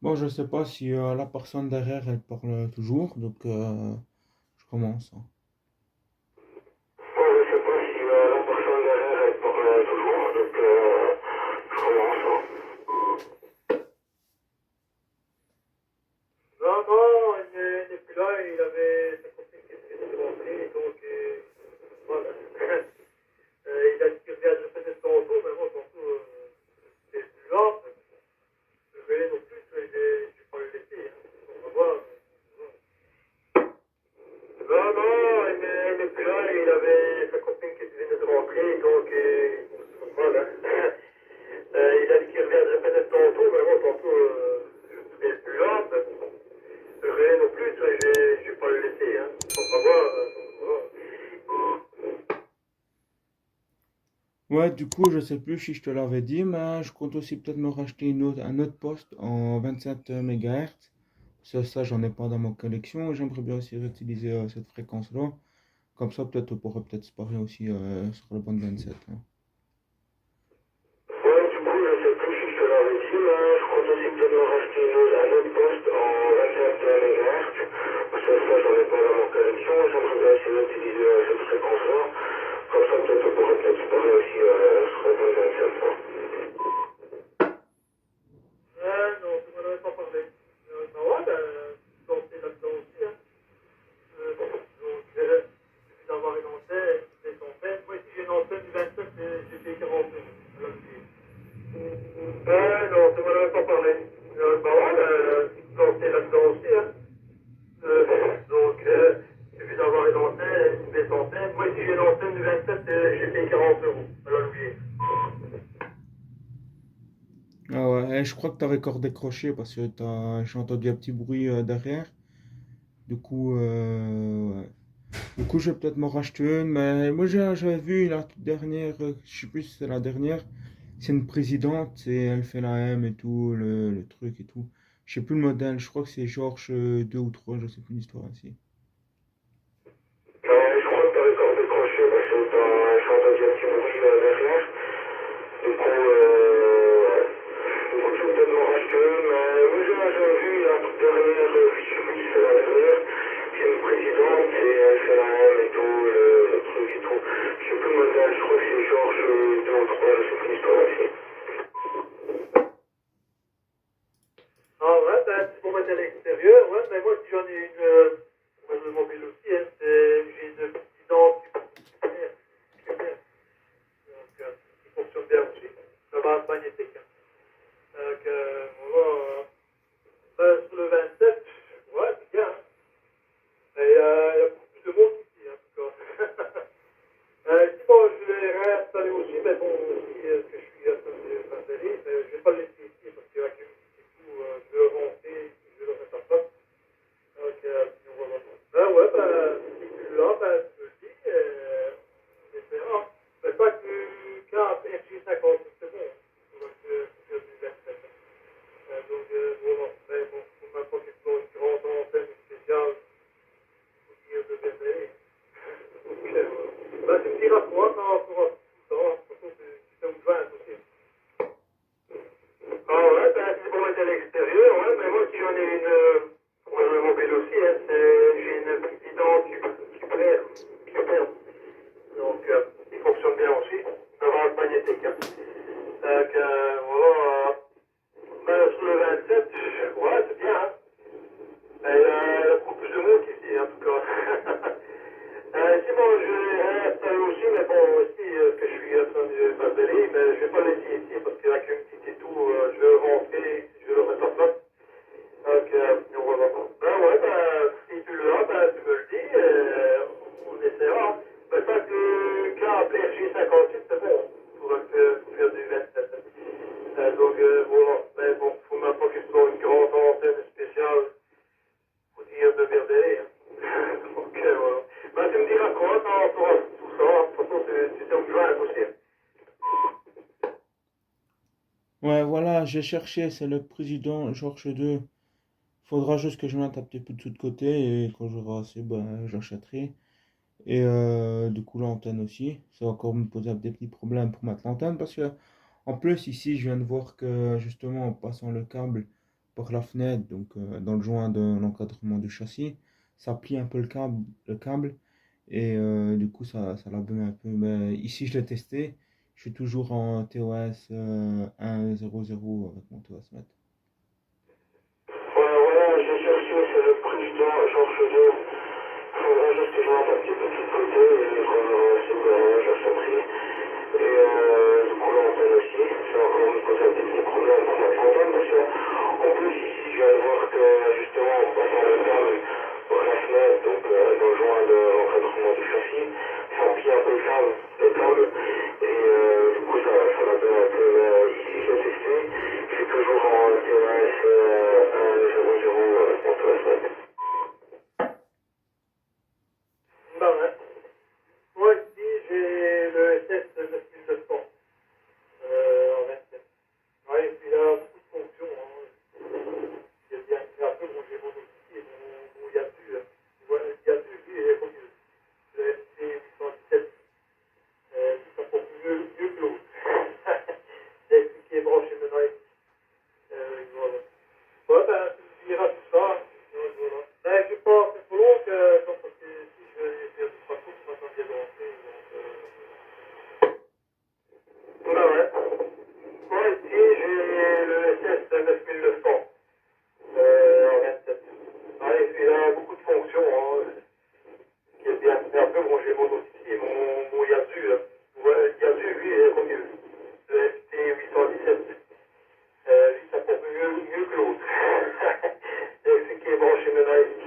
Bon, je sais pas si la personne derrière elle parle toujours, donc je commence, hein. Bon, je sais pas si la personne derrière elle parle toujours, donc je commence, hein. Non, non, il n'est plus là, il avait sa copine qui était rentrée, donc voilà. Il a dit qu'il reviendrait peut-être tantôt, mais moi tantôt, c'est plus là, je vais aller non plus, je vais pas le laisser, hein. On va voir. Non, non, il n'est plus là, il avait sa copine qui venait de rentrer, donc voilà. Il a dit qu'il reviendrait peut-être tantôt, mais moi tantôt, je ne vais plus là, mais bon, je vais aller non plus, je vais pas le laisser, hein. On va voir, on va voir. Ouais, du coup, je sais plus si je te l'avais dit, mais je compte aussi peut-être me racheter un autre poste en 27 MHz. Ça, j'en ai pas dans ma collection et j'aimerais bien aussi utiliser cette fréquence-là. Comme ça, peut-être on pourrait peut-être se parler aussi sur le bande 27, hein. Ouais, du coup, je sais plus si je te l'avais dit, mais je compte aussi peut-être me racheter un autre poste en 27 MHz. Parce que ça, j'en ai pas dans mon collection. J'aimerais bien essayer d'utiliser cette fréquence-là. Comme ça, peut-être on pourrait peut-être se parler aussi sur la bande 27, quoi. Non, tu m'en avais pas parlé. Bah ouais, donc c'est là-dedans aussi, hein. Donc, il suffit d'avoir une antenne, des antennes. Moi, si j'ai une antenne du 27, j'ai payé 40 euros. Alors, non, tu m'en avais pas parlé. Bah ouais, donc c'est là-dedans aussi, hein. Il suffit d'avoir une antenne, des antennes. Moi, si j'ai une antenne du 27, j'ai payé 40 euros. Alors, l'oublier. Ah ouais, et je crois que t'avais encore décroché parce que j'ai entendu un petit bruit derrière. Du coup, ouais. Du coup, je vais peut-être m'en racheter une, mais moi j'avais vu la toute dernière, je sais plus si c'est la dernière, c'est une présidente et elle fait la M et tout, le truc et tout. Je sais plus le modèle, je crois que c'est Georges 2 ou 3, je sais plus l'histoire ainsi. Je crois que t'avais encore décroché parce que j'ai entendu un petit bruit derrière. Du coup, je vais peut-être m'en racheter une, mais moi j'avais vu la toute dernière, je sais plus si c'est la dernière, c'est une présidente et elle fait la M et tout, le truc et tout. Je sais plus le modèle, je crois que c'est Georges 2 ou 3, je sais plus l'histoire aussi. Ah ouais, ben, c'est pour mettre à l'extérieur, ouais, mais moi si j'en ai une, moi je mobile aussi, hein, j'ai une petite dent qui perd, donc qui fonctionne bien aussi. Ça va magnétique, hein. Donc voilà, sur le 27, ouais, c'est bien, hein. Et il y a beaucoup plus de monde ici, en tout cas. Si bon, je l'ai réinstallé aussi, mais bon, aussi, que je suis en train de m'installer, je ne vais pas le laisser ici parce que avec le musique et tout, je vais le rentrer, je vais le mettre en place. Donc, voilà. Ben ouais, ben, si tu l'as, ben, tu me le dis, on essaiera. Mais pas que quand RG50, c'est bon. Donc, c'est du 27. Donc, voilà. Mais bon, faut même pas qu'il soit une grande antenne spéciale pour dire de bébé. Donc, voilà. Ben, tu me diras quoi quand tu auras tout ça. De toute façon, tu sais où te joindre aussi. Ah ouais, ben, c'est pour mettre à l'extérieur, ouais, mais moi, si j'en ai une, pour le mobile aussi, hein, j'ai une petite dent super. Donc, il fonctionne bien aussi. Un rare magnétique, hein. Donc, voilà. Ben, sur le 27, ouais, c'est bien, hein. Il y a beaucoup plus de monde qu'ici, en tout cas. Sinon, je vais installer aussi, mais bon, aussi, que je suis en train de m'installer, mais je vais pas le laisser ici parce qu'avec une petite et tout, je vais le rentrer, je vais le mettre en place. Donc, on va voir. Ben ouais, ben, si tu l'as, ben, tu me le dis, on essaiera. Mais pas que quand RG58, c'est bon, pour faire du 27. Donc, voilà. Mais bon, faut même pas que ce soit une grande antenne spéciale pour dire de Verdet, hein. Donc, voilà. Ben, tu me diras quoi quand tu auras tout ça. De toute façon, tu sais où tu vas aussi. Ouais, voilà, j'ai cherché, c'est le président Georges 2. Faudra juste que je mette un petit peu de sous de côté et quand j'aurai assez, ben, j'achèterai. Et du coup, l'antenne aussi. Ça va encore me poser des petits problèmes pour mettre l'antenne parce que, en plus, ici, je viens de voir que justement, en passant le câble par la fenêtre, donc dans le joint de l'encadrement du châssis. Ça plie un peu le câble et du coup ça l'abîme un peu. Mais ici je l'ai testé, je suis toujours en TOS 1.0.0 avec mon TOS Met. Ouais, voilà, j'ai cherché, c'est le prix du temps, j'en faisais. Faudrait juste que je mette un petit peu de côté et qu'on se garage à son prix. Et du coup, l'antenne aussi, ça va encore me poser un petit problème pour mettre l'antenne parce que, en plus, ici, je viens de voir que, justement, en passant le câble par la fenêtre, donc dans le joint de l'encadrement du châssis, ça plie un peu le câble, et du coup, ça va donner un peu, ici, j'ai testé, je suis toujours en TOS 1.0.0 en TOS. Bah ouais. Moi ici, j'ai le SS 9200 en 27. Ouais, et puis là, beaucoup de fonctions. Hein. Il y a bien un peu mon j'ai mon outil et mon Yasu. Le Yasu, lui, il est comme le ST 817. Tout ça pour mieux que l'autre. J'ai expliqué branché maintenant. Voilà. Ouais, ben, tu me diras tout ça. Voilà. Ben, je pense que c'est trop long parce que si je vais faire du 3 courses, maintenant je viens de rentrer. Bah ouais. Moi ici, j'ai le SS 9900 en 27. Ouais, et puis là, beaucoup de fonctions. Hein, qui est bien. Mais après, bon, j'ai mon outil, mon Yasu. Là. Ouais, Yasu, lui, il est comme mieux. Le ST 817. Lui, ça porte mieux que l'autre. C'est qui est branché maintenant ici.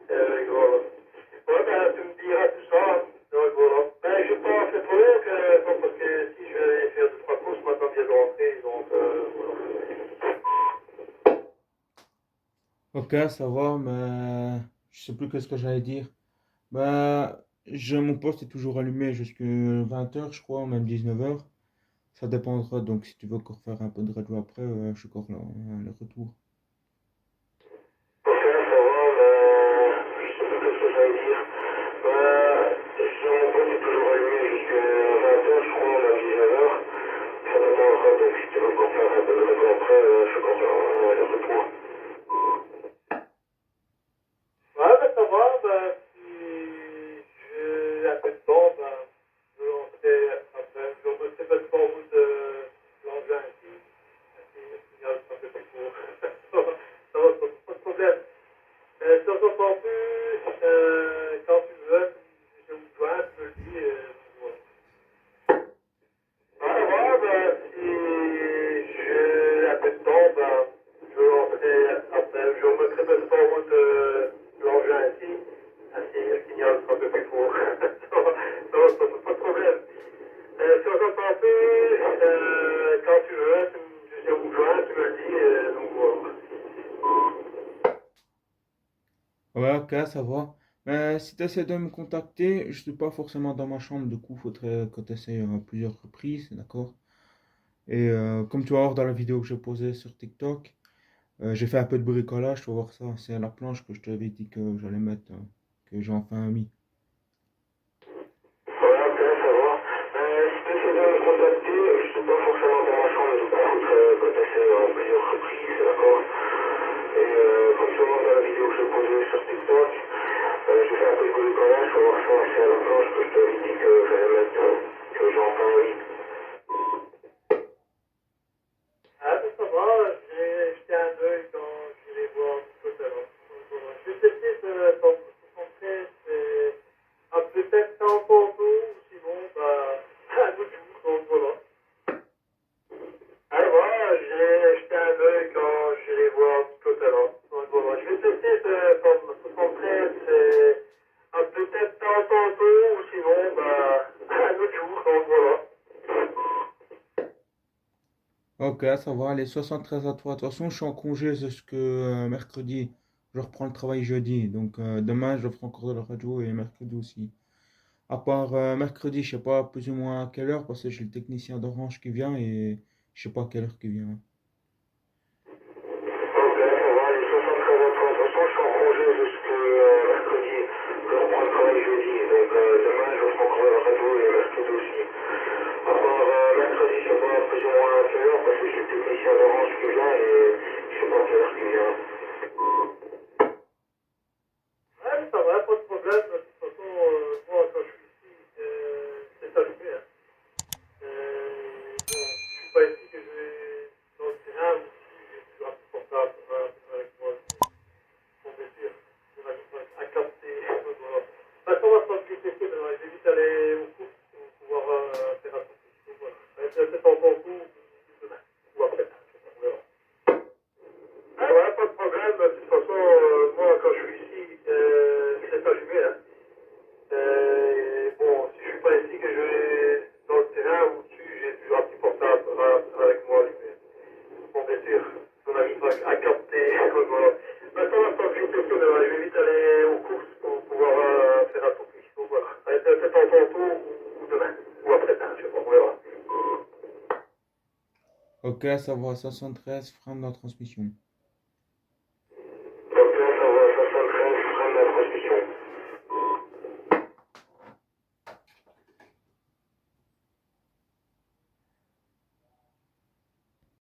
Voilà. Ouais, ben, tu me diras tout ça. Donc, voilà. Ben, je pense c'est trop long parce que si je vais faire 2-3 courses, maintenant, je viens de rentrer. Donc, voilà. Ok, ça va, mais je sais plus qu'est-ce que j'allais dire. Bah, mon poste est toujours allumé jusqu'à 20h, je crois, ou même 19h. Ça dépendra, donc si tu veux encore faire un peu de radio après, je suis encore là, le retour. Ok, ça va, mais je sais plus ce que j'allais dire. Si mon poste est toujours allumé jusqu'à 20h, je crois, même 19h, ça dépendra, donc si tu veux encore faire un peu de radio après, je suis encore là, le retour. Ouais, ben, ça va. Ben, si j'ai un peu de temps, ben, je vais rentrer après. Je me fais pas de temps au bout de l'engin ici. Il y a un peu plus court. Ça va, pas de problème. Si on s'entend plus, quand tu veux, je vous dois, tu me le dis. Voilà. Ouais, ben, si j'ai un peu de temps, ben, je vais rentrer après. Je remettrai peut-être en route l'engin ici. Ainsi, le signal sera un peu plus fort. Pas de problème. Si on s'entend plus, quand tu veux, tu sais où me joindre, tu me le dis. Donc voilà. Ouais, ok, ça va. Mais si tu essaies de me contacter, je suis pas forcément dans ma chambre, du coup, faudrait que tu essaies plusieurs reprises, d'accord? Et comme tu vas voir dans la vidéo que j'ai posée sur TikTok, j'ai fait un peu de bricolage, tu vas voir ça. C'est la planche que je t'avais dit que j'allais mettre, que j'ai enfin mis. Ouais, ok, ça va. Si tu essaies de me contacter, je suis pas forcément dans ma chambre, du coup, il faudrait que tu essaies en plusieurs reprises, d'accord? Et comme tu vois dans la vidéo que j'ai posée sur TikTok, j'ai fait un peu de bricolage, faut voir ça, c'est à la planche que je t'avais dit que j'allais mettre, que j'ai enfin mis. Ah, ben ça va, j'ai jeté un œil quand j'irai voir tout à l'heure. Je vais tester ce 73, c'est peut-être 100 euros, sinon, bah, un autre jour, donc voilà. Ah, voilà, j'ai jeté un œil quand j'irai voir tout à l'heure. Donc voilà, je vais tester ce 73, c'est peut-être 100 euros, sinon, bah, un autre jour, donc voilà. Ok, ça va, les 73 à toi. De toute façon, je suis en congé jusque mercredi. Je reprends le travail jeudi. Donc demain, je ferai encore de la radio et mercredi aussi. À part mercredi, je sais pas plus ou moins à quelle heure, parce que j'ai le technicien d'Orange qui vient et je sais pas à quelle heure qui vient. Ok, ça va, les 73 à 30. De toute façon, je suis en congé jusqu'à mercredi. Je reprends le travail jeudi. Donc demain, je ferai encore la radio et mercredi aussi. À part mercredi, je sais pas plus ou moins à quelle heure, parce que j'ai le technicien d'Orange qui vient et je sais pas à quelle heure à capter. Voilà. Maintenant, je vais tester, mais je vais vite aller aux courses pour pouvoir faire un tour cuisson. Voilà. Allez, peut-être tantôt ou demain. Ou après-demain, je sais pas, on verra. Ok, ça va, 73 frein de transmission. Donc là, ça va, 73 freins de la transmission.